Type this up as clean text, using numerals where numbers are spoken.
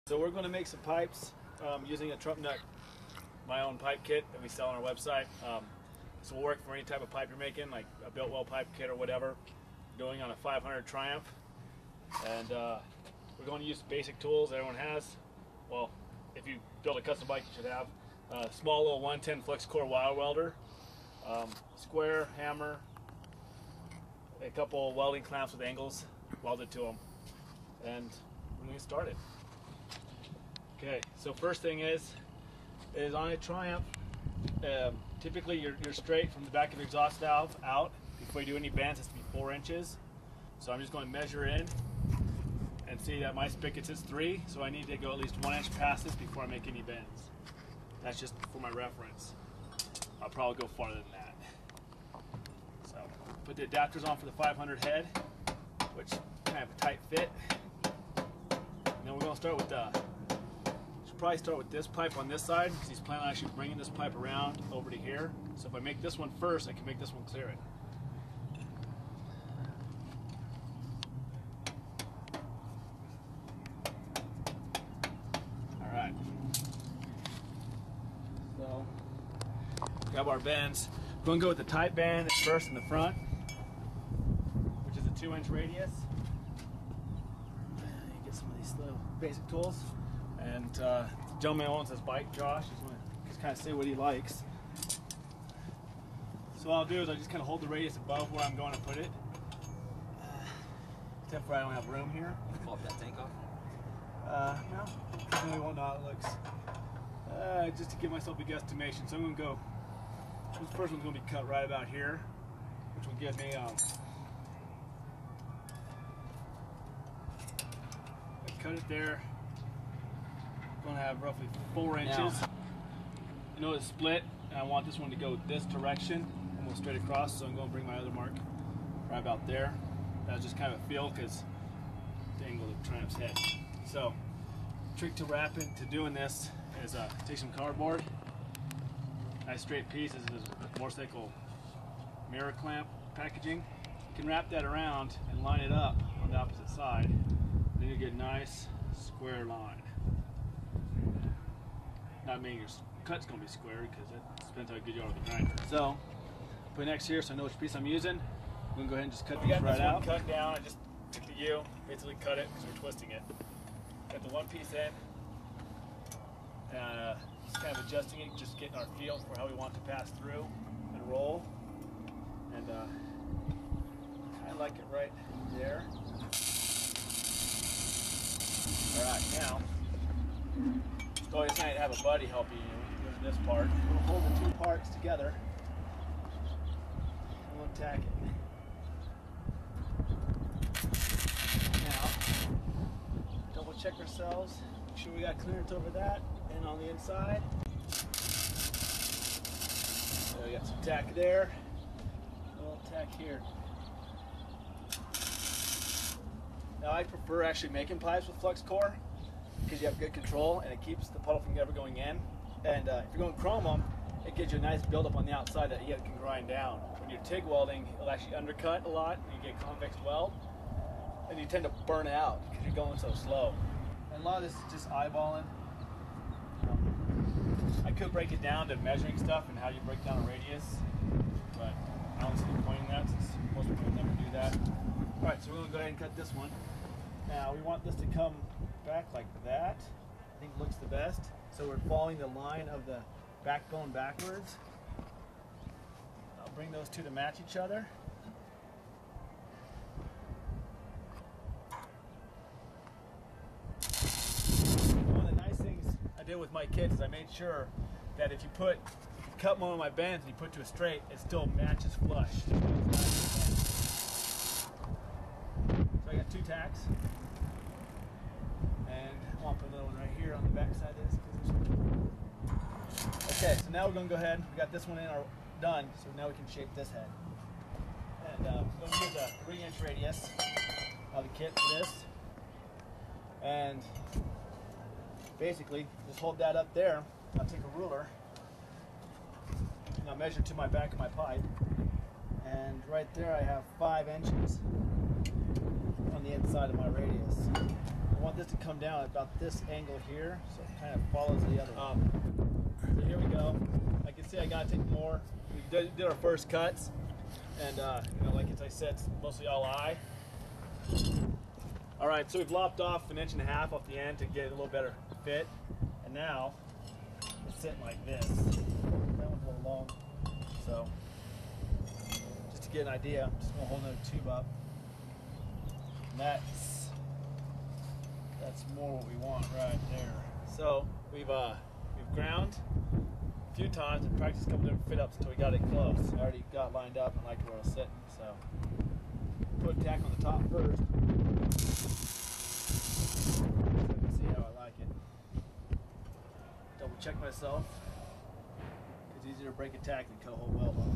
So we're going to make some pipes using a Trumpnut, my own pipe kit that we sell on our website. So we'll work for any type of pipe you're making, like a built well pipe kit or whatever. Going on a 500 Triumph, and we're going to use basic tools everyone has. Well, if you build a custom bike, you should have a small little 110 flex core wire welder, square hammer, a couple welding clamps with angles welded to them, and we're going to get started. Okay, so first thing is on a Triumph, typically you're straight from the back of the exhaust valve out. Before you do any bends, it's to be 4 inches. So I'm just going to measure in and see that my spigot says 3, so I need to go at least 1 inch past this before I make any bends. That's just for my reference. I'll probably go farther than that. So put the adapters on for the 500 head, which kind of a tight fit. And then we're going to start with should probably start with this pipe on this side, because he's planning on actually bringing this pipe around over to here. So if I make this one first, I can make this one clear it. Alright. So, grab our bends. We're going to go with the tight band first in the front, which is a 2-inch radius. Get some of these little basic tools. And the gentleman who owns this bike, Josh, is going to just kind of say what he likes. So what I'll do is I just kind of hold the radius above where I'm going to put it. Except for I don't have room here. Pop that tank off? No, I really won't know how it looks. Just to give myself a guesstimation. So I'm going to go, this first one's going to be cut right about here, which will give me, I cut it there. Going to have roughly 4 inches. Now, you know it's split, and I want this one to go this direction, almost straight across, so I'm going to bring my other mark right about there. That's just kind of a feel, because the angle of the Triumph's head. So, trick to doing this is take some cardboard, nice straight piece. This is motorcycle mirror clamp packaging. You can wrap that around and line it up on the opposite side. Then you get a nice square line. Not meaning your cut's going to be square, because it depends how good you are with the grinder. So, put it next here so I know which piece I'm using. I'm going to go ahead and just cut these right out. Cut down, I just took the U, basically cut it because we're twisting it. Got the one piece in, and just kind of adjusting it, just getting our feel for how we want to pass through and roll. And I like it right there. Alright, now, it's always nice to have a buddy help you doing this part. We'll hold the two parts together, and we'll tack it. Now, double check ourselves, make sure we got clearance over that, and on the inside. So we got some tack there, a little tack here. Now I prefer actually making pipes with flux core, because you have good control and it keeps the puddle from ever going in. And if you're going to chrome them, it gives you a nice buildup on the outside that you can grind down. When you're TIG welding, it'll actually undercut a lot and you get convex weld, and you tend to burn out because you're going so slow. And a lot of this is just eyeballing. I could break it down to measuring stuff and how you break down a radius, but I don't see the point in that since most people never do that. Alright, so we're going to go ahead and cut this one. Now we want this to come back like that. I think it looks the best. So we're following the line of the backbone backwards. I'll bring those two to match each other. One of the nice things I did with my kit is I made sure that if you cut one of my bends and you put to a straight, it still matches flush. So I got 2 tacks. And I want to put a little one right here on the back side of this. Okay, so now we're going to go ahead. We got this one done, so now we can shape this head. And we're going to use a 3-inch radius of the kit for this. And basically, just hold that up there. I'll take a ruler and I'll measure to my back of my pipe. And right there I have 5 inches on the inside of my radius. I want this to come down at about this angle here, so it kind of follows the other one. So here we go. I can see I gotta take more. We did our first cuts, and you know, like as I said, it's mostly all eye. All right, so we've lopped off 1.5 inches off the end to get a little better fit, and now it's sitting like this. That one's a little long, so just to get an idea, I'm just gonna hold another tube up. And that's more what we want right there. So we've ground a few times and practiced a couple different fit ups until we got it close. I already got lined up and liked where I was sitting, so put tack on the top first. So you can see how I like it. Double check myself. It's easier to break a tack than cut a whole weld off.